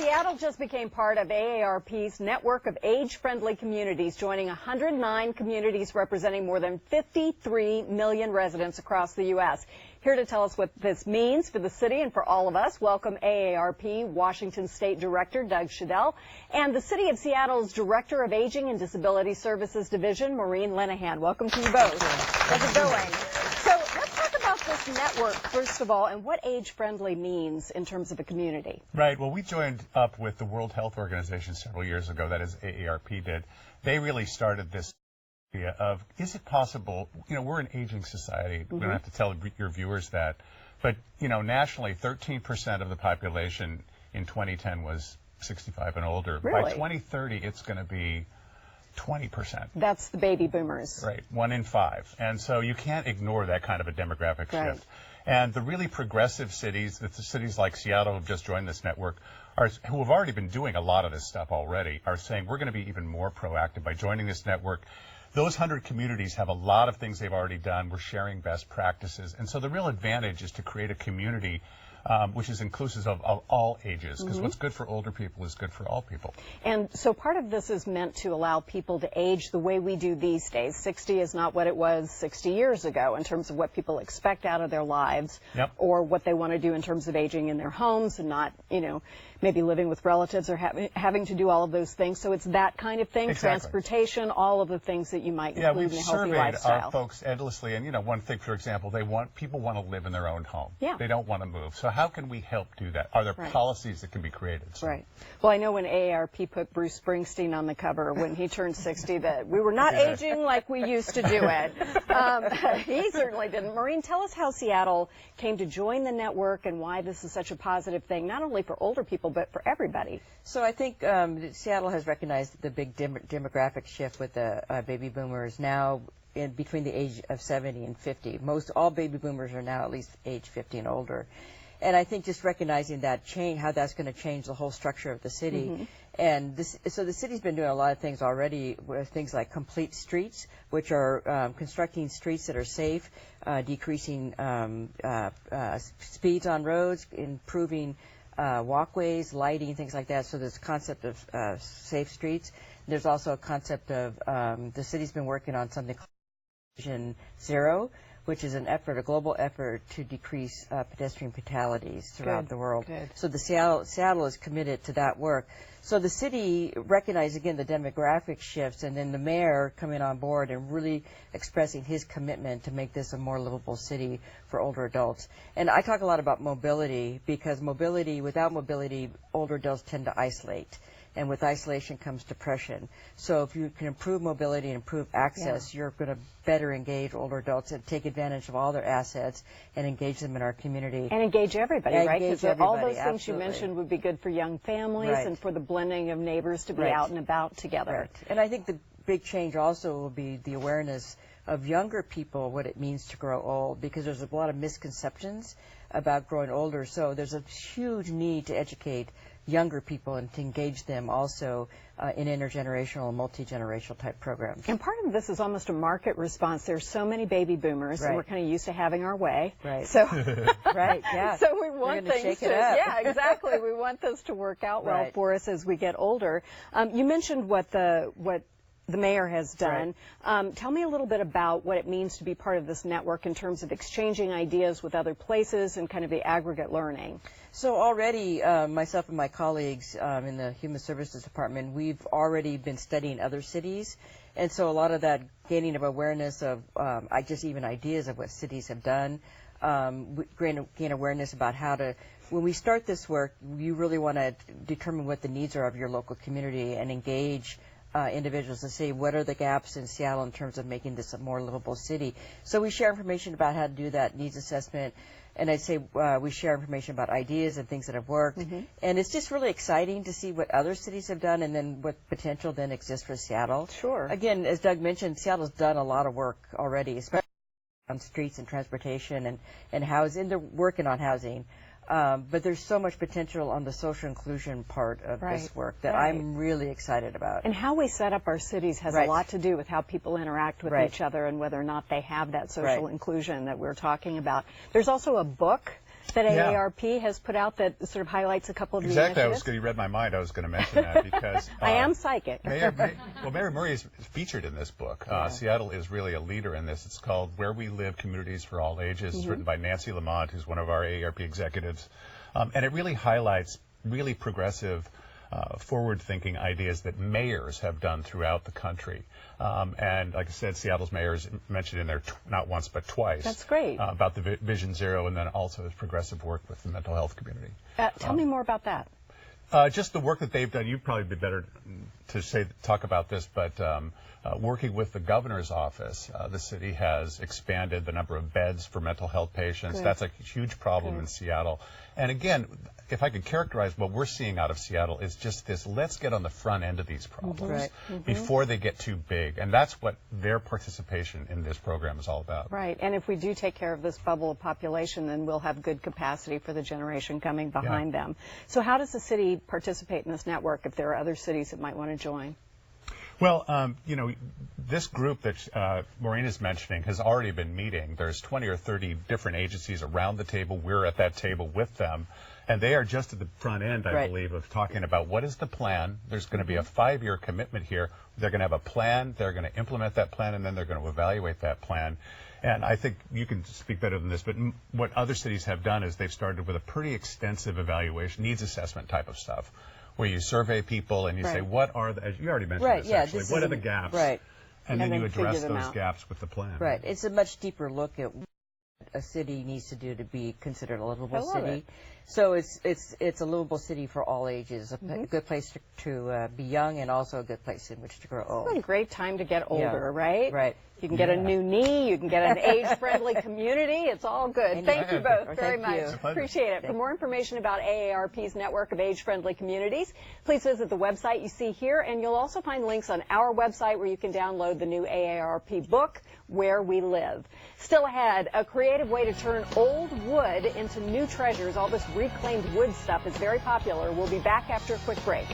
Seattle just became part of AARP's network of age-friendly communities, joining 109 communities representing more than 53 million residents across the U.S. Here to tell us what this means for the city and for all of us, welcome AARP Washington State Director Doug Shadell and the City of Seattle's Director of Aging and Disability Services Division, Maureen Lenahan. Welcome to you both. How's it going? So let's talk about this network, first of all, and what age-friendly means in terms of a community. Right. Well, we joined up with the World Health Organization several years ago, that is AARP did. They really started this idea of, is it possible, we're an aging society. We don't have to tell your viewers that. But, nationally, 13% of the population in 2010 was 65 and older. Really? By 2030, it's going to be 20%. That's the baby boomers. Right, 1 in 5. And so you can't ignore that kind of a demographic shift. And the really progressive cities, the cities like Seattle who have just joined this network, who have already been doing a lot of this stuff already, are saying we're going to be even more proactive by joining this network. Those 100 communities have a lot of things they've already done. We're sharing best practices. And so the real advantage is to create a community which is inclusive of all ages, because what's good for older people is good for all people. And so part of this is meant to allow people to age the way we do these days. 60 is not what it was 60 years ago in terms of what people expect out of their lives or what they want to do in terms of aging in their homes and not, maybe living with relatives or having to do all of those things. So it's that kind of thing, transportation, all of the things that you might include in a healthy lifestyle. Yeah, we've surveyed our folks endlessly, and one thing, for example, people want to live in their own home. Yeah. They don't want to move. So how can we help do that? Are there policies that can be created? So. Right. Well, I know when AARP put Bruce Springsteen on the cover when he turned 60 that we were not aging like we used to do it. He certainly didn't. Maureen, tell us how Seattle came to join the network and why this is such a positive thing, not only for older people, but for everybody. So I think Seattle has recognized the big demographic shift with the baby boomers now between the age of 70 and 50. All baby boomers are now at least age 50 and older. And I think just recognizing that change, how that's going to change the whole structure of the city. And so the city's been doing a lot of things already with things like complete streets, which are constructing streets that are safe, decreasing speeds on roads, improving walkways, lighting, things like that. So there's a concept of safe streets. There's also a concept of the city's been working on something called Vision Zero, which is a global effort to decrease pedestrian fatalities throughout the world. So the Seattle is committed to that work. So the city recognized, again, the demographic shifts, and then the mayor coming on board and really expressing his commitment to make this a more livable city for older adults. And I talk a lot about mobility, because without mobility, older adults tend to isolate. And with isolation comes depression. So if you can improve mobility and improve access, you're going to better engage older adults and take advantage of all their assets and engage them in our community. And engage everybody, right? Because all those things you mentioned would be good for young families and for the blending of neighbors to be out and about together. And I think the big change also will be the awareness of younger people, what it means to grow old, because there's a lot of misconceptions about growing older. So there's a huge need to educate younger people and to engage them also in intergenerational and multi-generational type programs. And part of this is almost a market response. There's so many baby boomers, and we're kind of used to having our way. So, so we want things to, exactly. We want this to work out well for us as we get older. You mentioned what the mayor has done. Tell me a little bit about what it means to be part of this network in terms of exchanging ideas with other places and kind of the aggregate learning. So already, myself and my colleagues in the Human Services Department, we've already been studying other cities. And so a lot of that gaining of awareness of just even ideas of what cities have done, gain awareness about how to, when we start this work, you really want to determine what the needs are of your local community and engage individuals to say what are the gaps in Seattle in terms of making this a more livable city. So we share information about how to do that needs assessment, and I'd say we share information about ideas and things that have worked. And it's just really exciting to see what other cities have done and then what potential then exists for Seattle. Again, as Doug mentioned, Seattle's done a lot of work already, especially on streets and transportation and housing. They're working on housing. But there's so much potential on the social inclusion part of this work that I'm really excited about. And how we set up our cities has a lot to do with how people interact with each other and whether or not they have that social inclusion that we're talking about. There's also a book that Yeah. AARP has put out that sort of highlights a couple of the Exactly. initiatives? You read my mind. I was going to mention that because I am psychic. Mayor Murray is featured in this book. Seattle is really a leader in this. It's called Where We Live, Communities for All Ages. It's written by Nancy Lamont, who's one of our AARP executives. And it really highlights really progressive, forward-thinking ideas that mayors have done throughout the country. And like I said, Seattle's mayor is mentioned in there not once but twice. That's great. About the Vision Zero and then also his progressive work with the mental health community. Tell me more about that. Just the work that they've done. You'd probably be better to talk about this, but working with the governor's office, the city has expanded the number of beds for mental health patients. Good. That's a huge problem in Seattle. And again, if I could characterize what we're seeing out of Seattle is just this, let's get on the front end of these problems before they get too big. And that's what their participation in this program is all about. Right, and if we do take care of this bubble of population, then we'll have good capacity for the generation coming behind them. So how does the city participate in this network if there are other cities that might want to join? Well, this group that Maureen is mentioning has already been meeting. There's 20 or 30 different agencies around the table. We're at that table with them. And they are just at the front end, I believe, of talking about what is the plan. There's going to be a 5-year commitment here. They're going to have a plan. They're going to implement that plan, and then they're going to evaluate that plan. And I think you can speak better than this, but what other cities have done is they've started with a pretty extensive evaluation, needs assessment type of stuff, where you survey people and you say, what are the, as you already mentioned this, actually, what are the gaps? Right. And then you figure address them those out. gaps with the plan. Right. It's a much deeper look at what a city needs to do to be considered a livable city. So it's a livable city for all ages, a good place to be young and also a good place in which to grow old. It's a great time to get older, right? Right. You can get a new knee, you can get an age-friendly community. It's all good. Thank you both very much. Appreciate it. For more information about AARP's network of age-friendly communities, please visit the website you see here, and you'll also find links on our website where you can download the new AARP book, Where We Live. Still ahead, a creative way to turn old wood into new treasures. All this reclaimed wood stuff is very popular. We'll be back after a quick break.